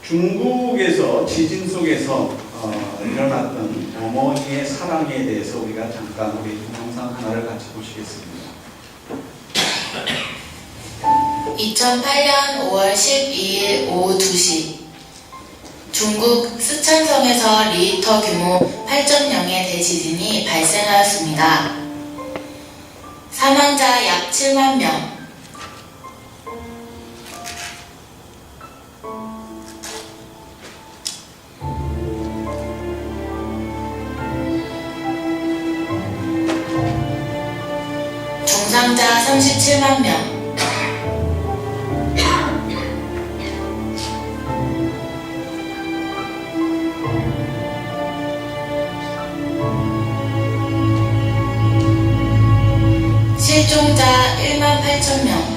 중국에서 지진 속에서 일어났던 어머니의 사랑에 대해서 우리가 잠깐 우리 동영상 하나를 같이 보시겠습니다. 2008년 5월 12일 오후 2시 중국 쓰촨성에서 리히터 규모 8.0의 대지진이 발생하였습니다. 사망자 약 7만 명, 중상자 37만 명, 실종자 1만 8천 명,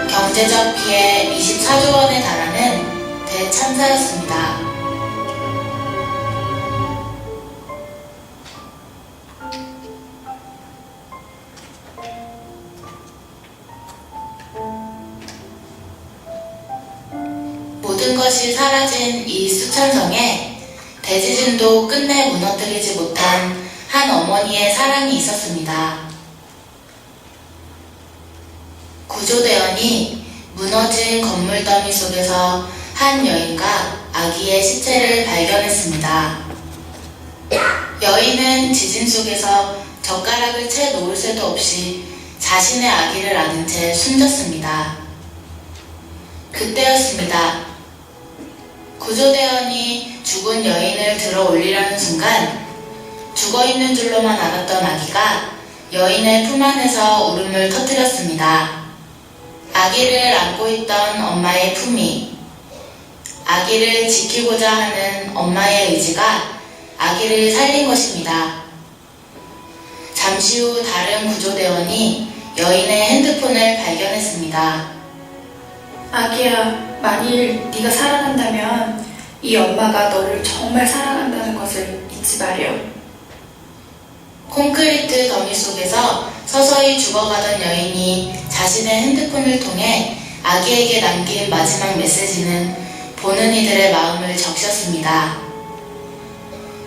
경제적 피해 24조 원에 달하는 대참사였습니다. 모든 것이 사라진 이 쓰촨성에 대지진도 끝내 무너뜨리지 못한 한 어머니의 사랑이 있었습니다. 구조대원이 무너진 건물 더미 속에서 한 여인과 아기의 시체를 발견했습니다. 여인은 지진 속에서 젓가락을 채 놓을 새도 없이 자신의 아기를 안은 채 숨졌습니다. 그때였습니다. 구조대원이 죽은 여인을 들어 올리려는 순간 죽어있는 줄로만 알았던 아기가 여인의 품 안에서 울음을 터뜨렸습니다. 아기를 안고 있던 엄마의 품이, 아기를 지키고자 하는 엄마의 의지가 아기를 살린 것입니다. 잠시 후 다른 구조대원이 여인의 핸드폰을 발견했습니다. 아기야, 만일 네가 살아난다면 이 엄마가 너를 정말 사랑한다는 것을 잊지 마렴. 콘크리트 더미 속에서 서서히 죽어가던 여인이 자신의 핸드폰을 통해 아기에게 남긴 마지막 메시지는 보는 이들의 마음을 적셨습니다.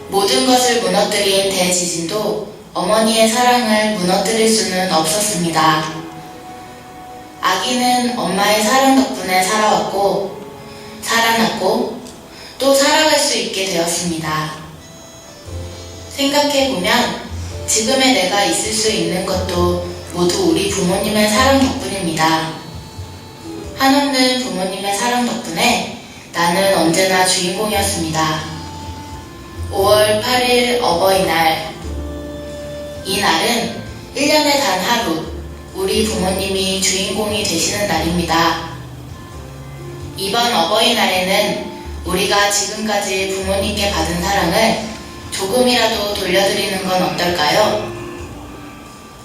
모든 것을 무너뜨린 대지진도 어머니의 사랑을 무너뜨릴 수는 없었습니다. 아기는 엄마의 사랑 덕분에 살아왔고, 살아났고, 또 살아갈 수 있게 되었습니다. 생각해보면 지금의 내가 있을 수 있는 것도 모두 우리 부모님의 사랑 덕분입니다. 한없는 부모님의 사랑 덕분에 나는 언제나 주인공이었습니다. 5월 8일 어버이날. 이 날은 1년에 단 하루 우리 부모님이 주인공이 되시는 날입니다. 이번 어버이날에는 우리가 지금까지 부모님께 받은 사랑을 조금이라도 돌려드리는 건 어떨까요?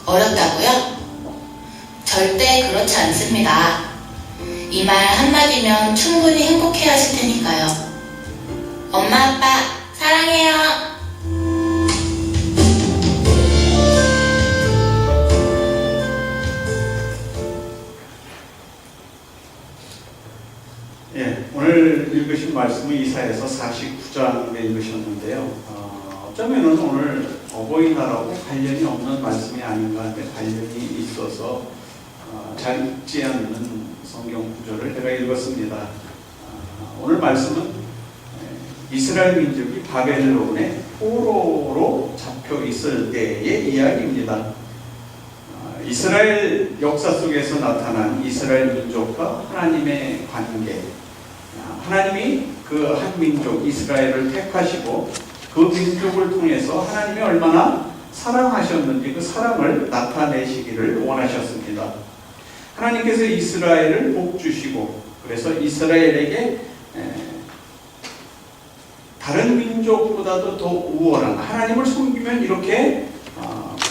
어렵다고요? 절대 그렇지 않습니다. 이 말 한마디면 충분히 행복해 하실 테니까요. 엄마, 아빠, 사랑해요. 오늘 읽으신 말씀은 이사야서 49장에 읽으셨는데요. 어쩌면 오늘 어버이날하고 관련이 없는 말씀이 아닌가 하는데 관련이 있어서 잘 읽지 않는 성경 구절을 제가 읽었습니다. 오늘 말씀은 이스라엘 민족이 바벨론의 포로로 잡혀 있을 때의 이야기입니다. 이스라엘 역사 속에서 나타난 이스라엘 민족과 하나님의 관계, 하나님이 그 한 민족 이스라엘을 택하시고 그 민족을 통해서 하나님이 얼마나 사랑하셨는지 그 사랑을 나타내시기를 원하셨습니다. 하나님께서 이스라엘을 복주시고 그래서 이스라엘에게 다른 민족보다도 더 우월한, 하나님을 섬기면 이렇게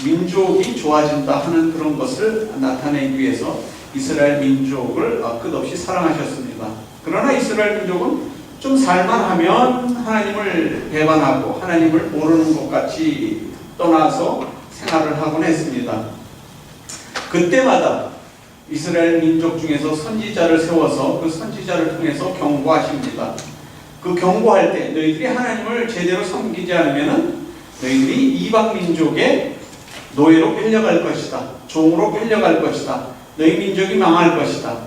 민족이 좋아진다 하는 그런 것을 나타내기 위해서 이스라엘 민족을 끝없이 사랑하셨습니다. 그러나 이스라엘 민족은 좀 살만하면 하나님을 배반하고 하나님을 모르는 것 같이 떠나서 생활을 하곤 했습니다. 그때마다 이스라엘 민족 중에서 선지자를 세워서 그 선지자를 통해서 경고하십니다. 그 경고할 때 너희들이 하나님을 제대로 섬기지 않으면 너희들이 이방 민족의 노예로 팔려갈 것이다. 종으로 팔려갈 것이다. 너희 민족이 망할 것이다.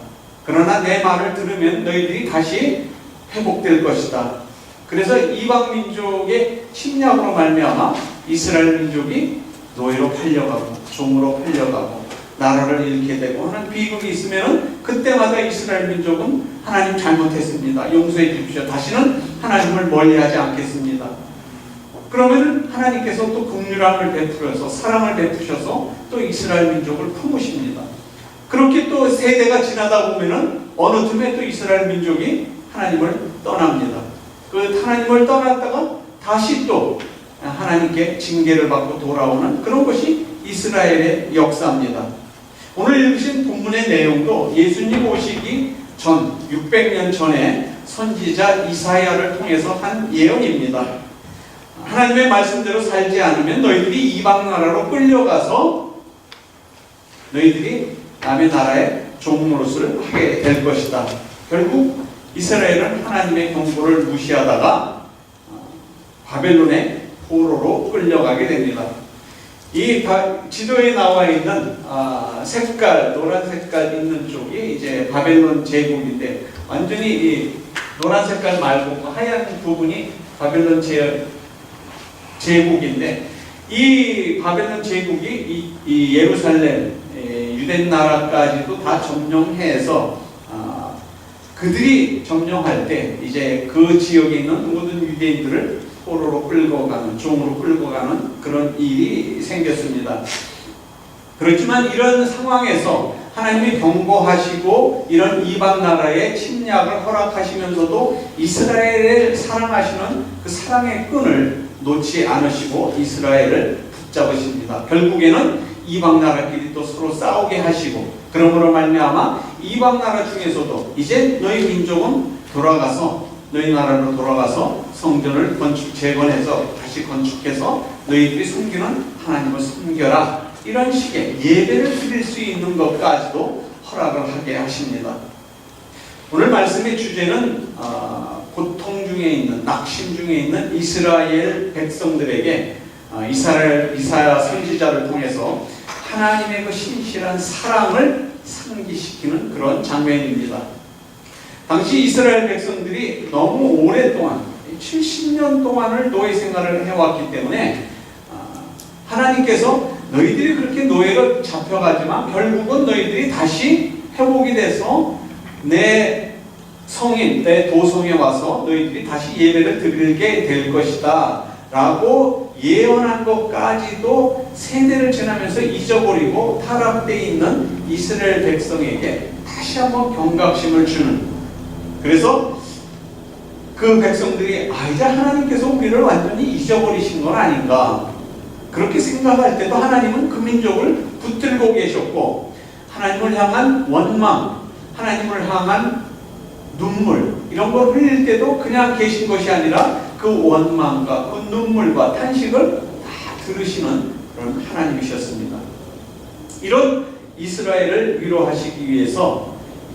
그러나 내 말을 들으면 너희들이 다시 회복될 것이다. 그래서 이방 민족의 침략으로 말미암아 이스라엘 민족이 노예로 팔려가고 종으로 팔려가고 나라를 잃게 되고 하는 비극이 있으면 그때마다 이스라엘 민족은 하나님 잘못했습니다. 용서해 주십시오. 다시는 하나님을 멀리하지 않겠습니다. 그러면 하나님께서 또 긍휼함을 베풀어서 사랑을 베푸셔서 또 이스라엘 민족을 품으십니다. 그렇게 또 세대가 지나다 보면은 어느 틈에 또 이스라엘 민족이 하나님을 떠납니다. 그 하나님을 떠났다가 다시 또 하나님께 징계를 받고 돌아오는 그런 것이 이스라엘의 역사입니다. 오늘 읽으신 본문의 내용도 예수님 오시기 전 600년 전에 선지자 이사야를 통해서 한 예언입니다. 하나님의 말씀대로 살지 않으면 너희들이 이방 나라로 끌려가서 너희들이 남의 나라의 종노릇을 하게 될 것이다. 결국 이스라엘은 하나님의 경고를 무시하다가 바벨론의 포로로 끌려가게 됩니다. 이 지도에 나와 있는 색깔, 노란 색깔 있는 쪽이 이제 바벨론 제국인데 완전히 이 노란 색깔 말고 하얀 부분이 바벨론 제국인데 이 바벨론 제국이 이 예루살렘 유대 나라까지도 다 점령해서 그들이 점령할 때 이제 그 지역에 있는 모든 유대인들을 포로로 끌고 가는, 종으로 끌고 가는 그런 일이 생겼습니다. 그렇지만 이런 상황에서 하나님이 경고하시고 이런 이방 나라의 침략을 허락하시면서도 이스라엘을 사랑하시는 그 사랑의 끈을 놓지 않으시고 이스라엘을 붙잡으십니다. 결국에는 이방 나라끼리 또 서로 싸우게 하시고 그러므로 말미암아 이방 나라 중에서도 이제 너희 민족은 돌아가서 너희 나라로 돌아가서 성전을 재건해서 다시 건축해서 너희들이 섬기는 하나님을 섬겨라. 이런 식의 예배를 드릴 수 있는 것까지도 허락을 하게 하십니다. 오늘 말씀의 주제는 고통 중에 있는, 낙심 중에 있는 이스라엘 백성들에게 이사야 선지자를 통해서 하나님의 그 신실한 사랑을 상기시키는 그런 장면입니다. 당시 이스라엘 백성들이 너무 오랫동안 70년 동안을 노예 생활을 해왔기 때문에 하나님께서 너희들이 그렇게 노예로 잡혀가지만 결국은 너희들이 다시 회복이 돼서 내 성인, 내 도성에 와서 너희들이 다시 예배를 드리게 될 것이다 라고 예언한 것까지도 세대를 지나면서 잊어버리고 타락되어 있는 이스라엘 백성에게 다시 한번 경각심을 주는, 그래서 그 백성들이 이제 하나님께서 우리를 완전히 잊어버리신 건 아닌가 그렇게 생각할 때도 하나님은 그 민족을 붙들고 계셨고 하나님을 향한 원망, 하나님을 향한 눈물 이런 걸 흘릴 때도 그냥 계신 것이 아니라 그 원망과 그 눈물과 탄식을 다 들으시는 그런 하나님이셨습니다. 이런 이스라엘을 위로하시기 위해서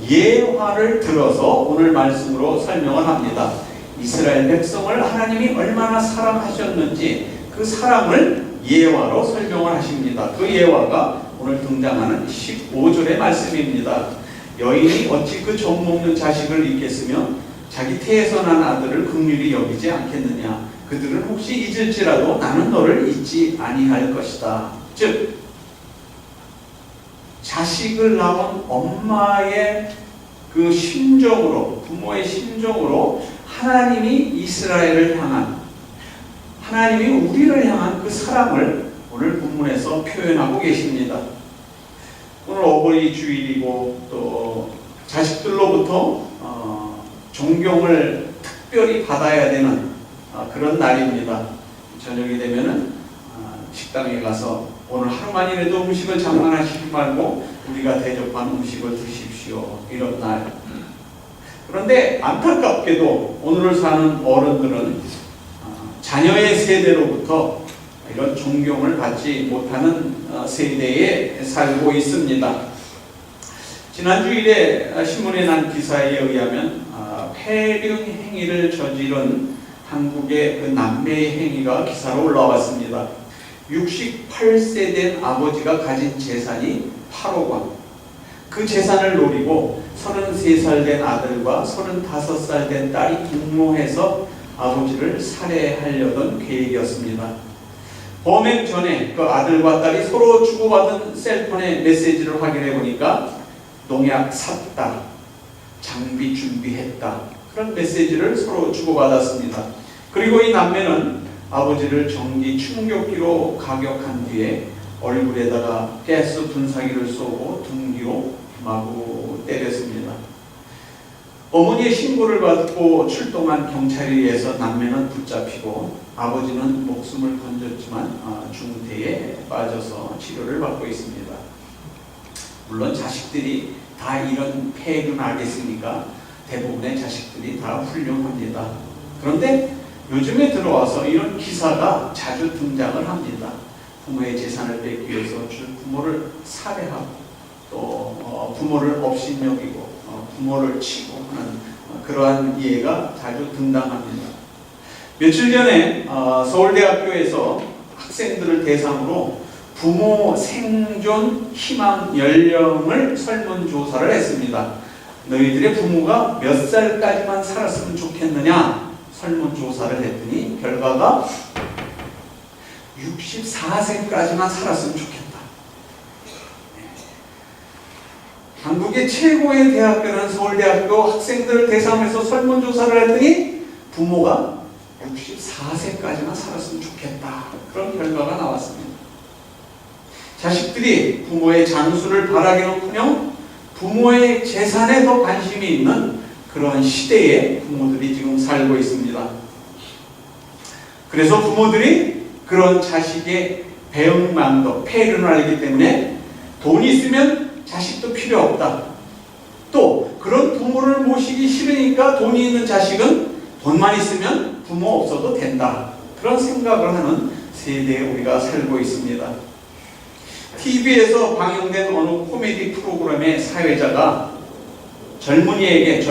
예화를 들어서 오늘 말씀으로 설명을 합니다. 이스라엘 백성을 하나님이 얼마나 사랑하셨는지 그 사랑을 예화로 설명을 하십니다. 그 예화가 오늘 등장하는 15절의 말씀입니다. 여인이 어찌 그 젖 먹는 자식을 잊겠으며 자기 태에서 난 아들을 긍휼히 여기지 않겠느냐. 그들은 혹시 잊을지라도 나는 너를 잊지 아니할 것이다. 즉 자식을 낳은 엄마의 그 심정으로, 부모의 심정으로 하나님이 이스라엘을 향한, 하나님이 우리를 향한 그 사랑을 오늘 본문에서 표현하고 계십니다. 오늘 어버이 주일이고 또 자식들로부터 존경을 특별히 받아야 되는 그런 날입니다. 저녁이 되면은 식당에 가서 오늘 하루만이라도 음식을 장만하시지 말고 우리가 대접한 음식을 드십시오. 이런 날. 그런데 안타깝게도 오늘을 사는 어른들은 자녀의 세대로부터 이런 존경을 받지 못하는 세대에 살고 있습니다. 지난 주일에 신문에 난 기사에 의하면 폐륜 행위를 저지른 한국의 그 남매의 행위가 기사로 올라왔습니다. 68세 된 아버지가 가진 재산이 8억 원. 그 재산을 노리고 33살 된 아들과 35살 된 딸이 동모해서 아버지를 살해하려던 계획이었습니다. 범행 전에 그 아들과 딸이 서로 주고받은 셀폰의 메시지를 확인해 보니까 농약 샀다, 장비 준비했다, 그런 메시지를 서로 주고받았습니다. 그리고 이 남매는 아버지를 전기 충격기로 가격한 뒤에 얼굴에다가 가스 분사기를 쏘고 등 뒤로 마구 때렸습니다. 어머니의 신고를 받고 출동한 경찰에 의해서 남매는 붙잡히고 아버지는 목숨을 건졌지만 중태에 빠져서 치료를 받고 있습니다. 물론 자식들이 다 이런 폐해를 알겠으니까 대부분의 자식들이 다 훌륭합니다. 그런데 요즘에 들어와서 이런 기사가 자주 등장을 합니다. 부모의 재산을 뺏기 위해서 부모를 살해하고 또 부모를 업신여기고 부모를 치고 하는 그러한 예가 자주 등장합니다. 며칠 전에 서울대학교에서 학생들을 대상으로 부모 생존 희망 연령을 설문조사를 했습니다. 너희들의 부모가 몇 살까지만 살았으면 좋겠느냐 설문조사를 했더니 결과가 64세까지만 살았으면 좋겠다. 한국의 최고의 대학교는 서울대학교 학생들을 대상해서 설문조사를 했더니 부모가 64세까지만 살았으면 좋겠다. 그런 결과가 나왔습니다. 자식들이 부모의 장수를 바라기는커녕 부모의 재산에 더 관심이 있는 그런 시대에 부모들이 지금 살고 있습니다. 그래서 부모들이 그런 자식의 배응망덕, 폐륜을 알기 때문에 돈이 있으면 자식도 필요 없다. 또 그런 부모를 모시기 싫으니까 돈이 있는 자식은 돈만 있으면 부모 없어도 된다. 그런 생각을 하는 세대에 우리가 살고 있습니다. TV에서 방영된 어느 코미디 프로그램의 사회자가 젊은이에게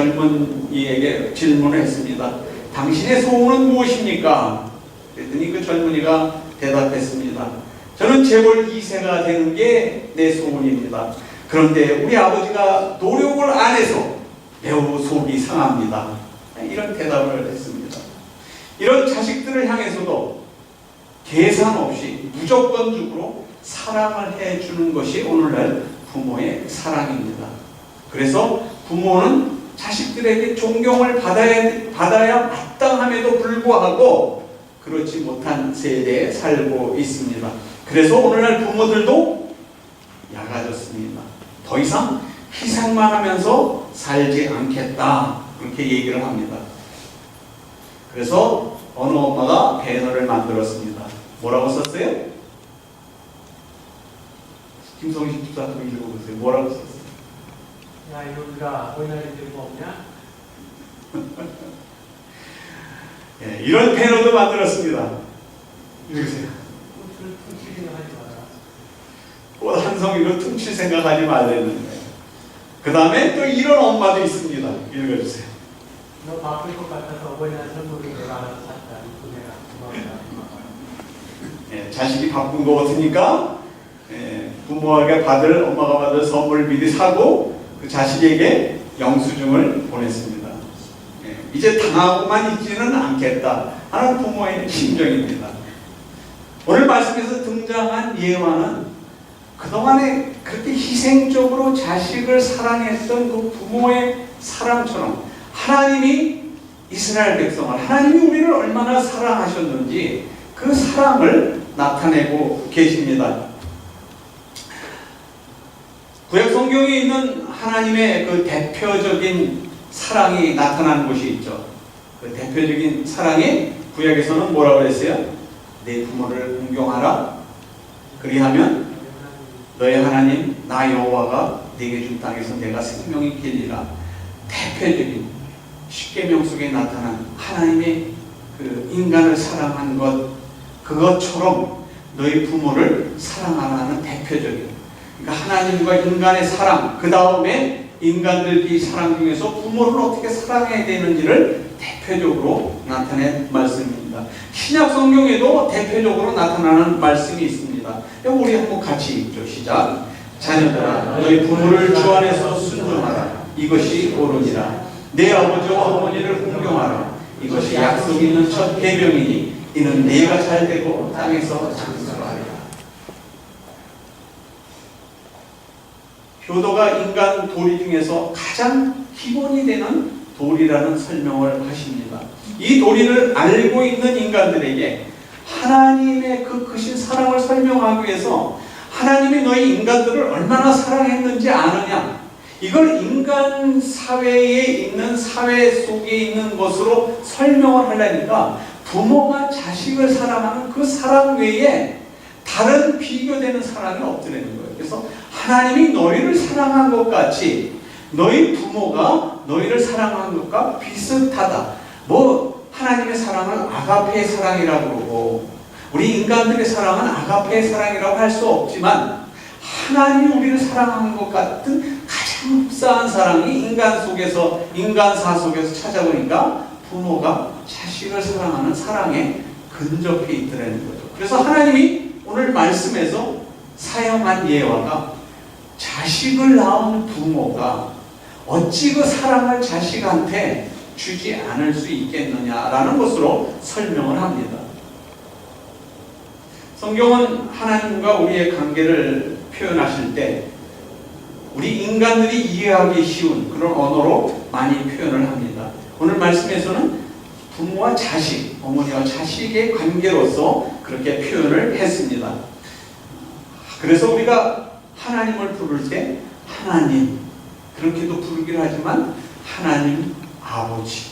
질문을 했습니다. 당신의 소원은 무엇입니까? 그랬더니 그 젊은이가 대답했습니다. 저는 재벌 2세가 되는 게 내 소원입니다. 그런데 우리 아버지가 노력을 안 해서 매우 속이 상합니다. 이런 대답을 했습니다. 이런 자식들을 향해서도 계산 없이 무조건적으로 사랑을 해주는 것이 오늘날 부모의 사랑입니다. 그래서 부모는 자식들에게 존경을 받아야 마땅함에도 불구하고 그렇지 못한 세대에 살고 있습니다. 그래서 오늘날 부모들도 약아졌습니다. 더 이상 희생만 하면서 살지 않겠다. 그렇게 얘기를 합니다. 그래서 어느 엄마가 배너를 만들었습니다. 뭐라고 썼어요? 김성희 집사 한번 읽어보세요. 뭐라고 썼어요? 야, 이놈들아, 보이나리 들고 없냐? 예, 이런 배너도 만들었습니다. 읽으세요. 퉁칠 생각하지 마라. 꽃 한 송이로 퉁칠 생각하지 말랬는데. 그 다음에 또 이런 엄마도 있습니다. 읽어주세요. 너 바쁠 것 같아서 어버이날 선물을 내가 알아서 샀다. 내가 고맙다. 예, 자식이 바쁜 것 같으니까 부모에게 엄마가 받을 선물을 미리 사고 그 자식에게 영수증을 보냈습니다. 이제 당하고만 있지는 않겠다 하는 부모의 심정입니다. 오늘 말씀에서 등장한 예화는 그동안에 그렇게 희생적으로 자식을 사랑했던 그 부모의 사랑처럼 하나님이 이스라엘 백성을, 하나님이 우리를 얼마나 사랑하셨는지 그 사랑을 나타내고 계십니다. 구약 성경에 있는 하나님의 그 대표적인 사랑이 나타나는 곳이 있죠. 그 대표적인 사랑이 구약에서는 뭐라고 했어요? 내 부모를 공경하라. 그리하면 너의 하나님 나 여호와가 네게 준 땅에서 내가 생명이 길리라. 대표적인 십계명 속에 나타난 하나님의 그 인간을 사랑한 것, 그것처럼 너희 부모를 사랑하라는 대표적인, 그러니까 하나님과 인간의 사랑, 그 다음에 인간들이 사랑 중에서 부모를 어떻게 사랑해야 되는지를 대표적으로 나타낸 말씀입니다. 신약 성경에도 대표적으로 나타나는 말씀이 있습니다. 우리 한번 같이 읽죠. 시작. 자녀들아, 너희 부모를 주 안에서 순종하라. 이것이 옳으니라. 내 아버지와 어머니를 공경하라. 이것이 약속 있는 첫 계명이니 이는 내가 잘되고 땅에서 장수하리라. 효도가 인간 도리 중에서 가장 기본이 되는 도리라는 설명을 하십니다. 이 도리를 알고 있는 인간들에게 하나님의 그 크신 사랑을 설명하기 위해서 하나님이 너희 인간들을 얼마나 사랑했는지 아느냐, 이걸 인간 사회에 있는, 사회 속에 있는 것으로 설명을 하려니까 부모가 자식을 사랑하는 그 사랑 외에 다른 비교되는 사랑이 없더라는 거예요. 그래서 하나님이 너희를 사랑한 것 같이 너희 부모가 너희를 사랑한 것과 비슷하다. 하나님의 사랑은 아가페의 사랑이라고 그러고 우리 인간들의 사랑은 아가페의 사랑이라고 할 수 없지만 하나님이 우리를 사랑한 것 같은 가장 흡사한 사랑이 인간사 속에서 찾아보니까 부모가 자식을 사랑하는 사랑에 근접해 있더라는 거죠. 그래서 하나님이 오늘 말씀에서 사용한 예화가 자식을 낳은 부모가 어찌 그 사랑을 자식한테 주지 않을 수 있겠느냐라는 것으로 설명을 합니다. 성경은 하나님과 우리의 관계를 표현하실 때 우리 인간들이 이해하기 쉬운 그런 언어로 많이 표현을 합니다. 오늘 말씀에서는 부모와 자식, 어머니와 자식의 관계로서 그렇게 표현을 했습니다. 그래서 우리가 하나님을 부를 때 하나님, 그렇게도 부르기로 하지만 하나님 아버지,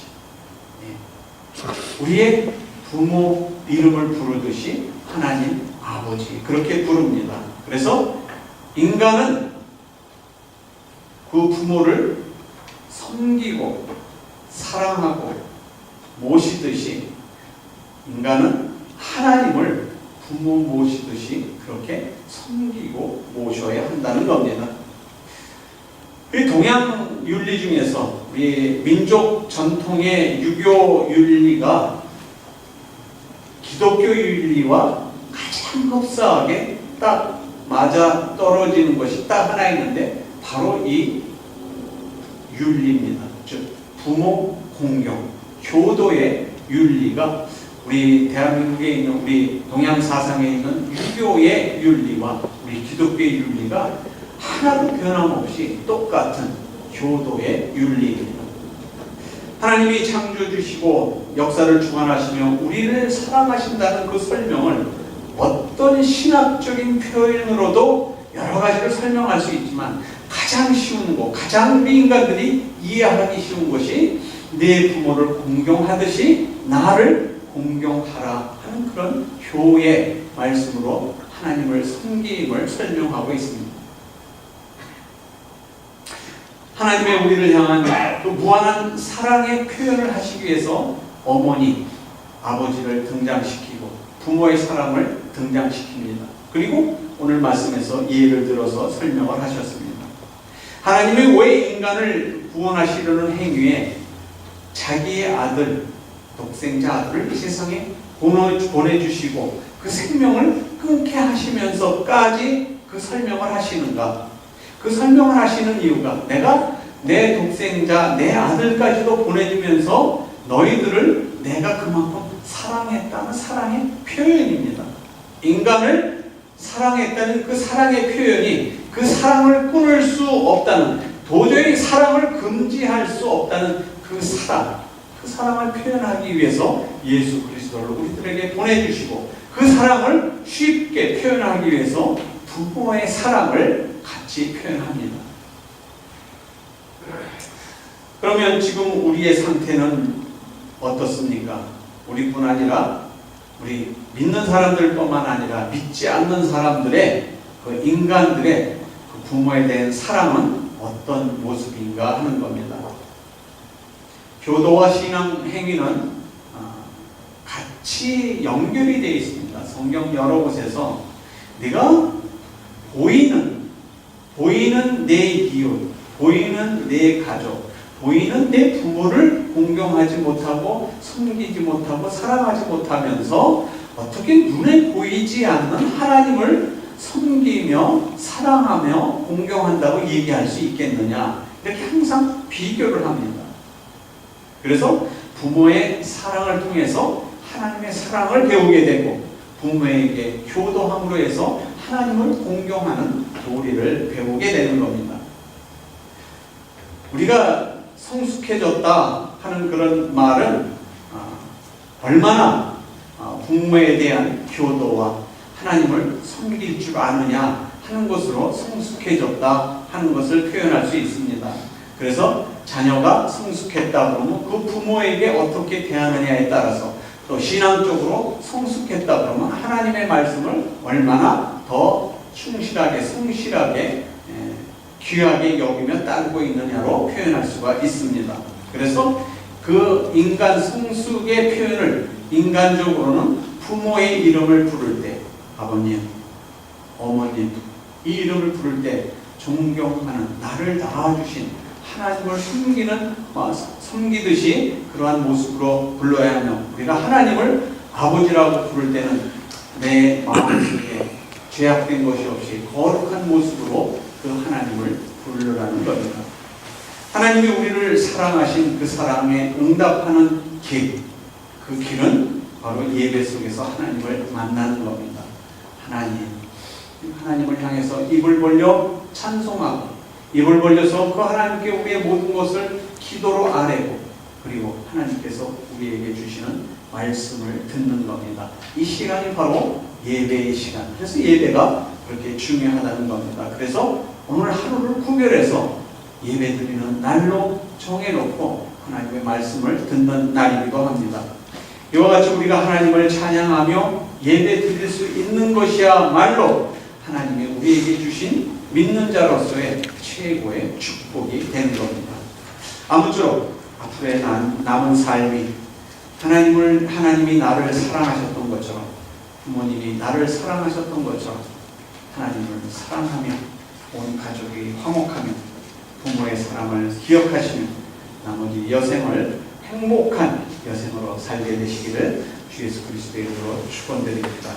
우리의 부모 이름을 부르듯이 하나님 아버지, 그렇게 부릅니다. 그래서 인간은 그 부모를 섬기고 사랑하고 모시듯이 인간은 하나님을 부모 모시듯이 그렇게 섬기고 모셔야 한다는 겁니다. 우리 동양 윤리 중에서 우리 민족 전통의 유교 윤리가 기독교 윤리와 가장 흡사하게 딱 맞아 떨어지는 것이 딱 하나 있는데 바로 이 윤리입니다. 즉 부모 공경, 효도의 윤리가 우리 대한민국에 있는 우리 동양 사상에 있는 유교의 윤리와 우리 기독교의 윤리가 하나도 변함없이 똑같은 효도의 윤리입니다. 하나님이 창조해 주시고 역사를 주관하시며 우리를 사랑하신다는 그 설명을 어떤 신학적인 표현으로도 여러 가지를 설명할 수 있지만 가장 쉬운 것, 가장 우리 인간들이 이해하기 쉬운 것이 내 부모를 공경하듯이 나를 공경하라 하는 그런 효의 말씀으로 하나님을 섬김을 설명하고 있습니다. 하나님의 우리를 향한 또 무한한 사랑의 표현을 하시기 위해서 어머니, 아버지를 등장시키고 부모의 사랑을 등장시킵니다. 그리고 오늘 말씀에서 예를 들어서 설명을 하셨습니다. 하나님이 왜 인간을 구원하시려는 행위에 자기의 아들, 독생자 아들을 이 세상에 보내주시고 그 생명을 끊게 하시면서까지 그 설명을 하시는가? 그 설명을 하시는 이유가 내가 내 독생자, 내 아들까지도 보내주면서 너희들을 내가 그만큼 사랑했다는 사랑의 표현입니다. 인간을 사랑했다는 그 사랑의 표현이 그 사랑을 끊을 수 없다는, 도저히 사랑을 금지할 수 없다는 그 사랑을 표현하기 위해서 예수 그리스도를 우리들에게 보내주시고 그 사랑을 쉽게 표현하기 위해서 부모의 사랑을 같이 표현합니다. 그러면 지금 우리의 상태는 어떻습니까? 우리뿐 아니라 우리 믿는 사람들뿐만 아니라 믿지 않는 사람들의 그 인간들의 그 부모에 대한 사랑은 어떤 모습인가 하는 겁니다. 교도와 신앙 행위는 같이 연결이 되어 있습니다. 성경 여러 곳에서 내가 보이는 내 이웃, 보이는 내 가족, 보이는 내 부모를 공경하지 못하고 섬기지 못하고 사랑하지 못하면서 어떻게 눈에 보이지 않는 하나님을 섬기며 사랑하며 공경한다고 얘기할 수 있겠느냐, 이렇게 항상 비교를 합니다. 그래서 부모의 사랑을 통해서 하나님의 사랑을 배우게 되고, 부모에게 효도함으로 해서 하나님을 공경하는 도리를 배우게 되는 겁니다. 우리가 성숙해졌다 하는 그런 말은 얼마나 부모에 대한 효도와 하나님을 섬길 줄 아느냐 하는 것으로 성숙해졌다 하는 것을 표현할 수 있습니다. 그래서 자녀가 성숙했다 그러면 그 부모에게 어떻게 대하느냐에 따라서, 또 신앙적으로 성숙했다 그러면 하나님의 말씀을 얼마나 더 충실하게 성실하게 귀하게 여기며 따르고 있느냐로 표현할 수가 있습니다. 그래서 그 인간 성숙의 표현을 인간적으로는 부모의 이름을 부를 때, 아버님, 어머님 이 이름을 부를 때 존경하는, 나를 낳아주신 하나님을 섬기듯이 그러한 모습으로 불러야 하며, 우리가 하나님을 아버지라고 부를 때는 내 마음속에 죄악된 것이 없이 거룩한 모습으로 그 하나님을 부르라는 겁니다. 하나님이 우리를 사랑하신 그 사랑에 응답하는 길, 그 길은 바로 예배 속에서 하나님을 만나는 겁니다. 하나님을 향해서 입을 벌려 찬송하고, 입을 벌려서 그 하나님께 우리의 모든 것을 기도로 아뢰고, 그리고 하나님께서 우리에게 주시는 말씀을 듣는 겁니다. 이 시간이 바로 예배의 시간. 그래서 예배가 그렇게 중요하다는 겁니다. 그래서 오늘 하루를 구별해서 예배 드리는 날로 정해놓고 하나님의 말씀을 듣는 날이기도 합니다. 이와 같이 우리가 하나님을 찬양하며 예배 드릴 수 있는 것이야말로 하나님이 우리에게 주신 믿는 자로서의 최고의 축복이 되는 겁니다. 아무쪼록 앞으로의 남은 삶이 하나님이 나를 사랑하셨던 것처럼, 부모님이 나를 사랑하셨던 것처럼 하나님을 사랑하며 온 가족이 화목하며 부모의 사랑을 기억하시며 나머지 여생을 행복한 여생으로 살게 되시기를 주 예수 그리스도의 이름으로 축원드립니다.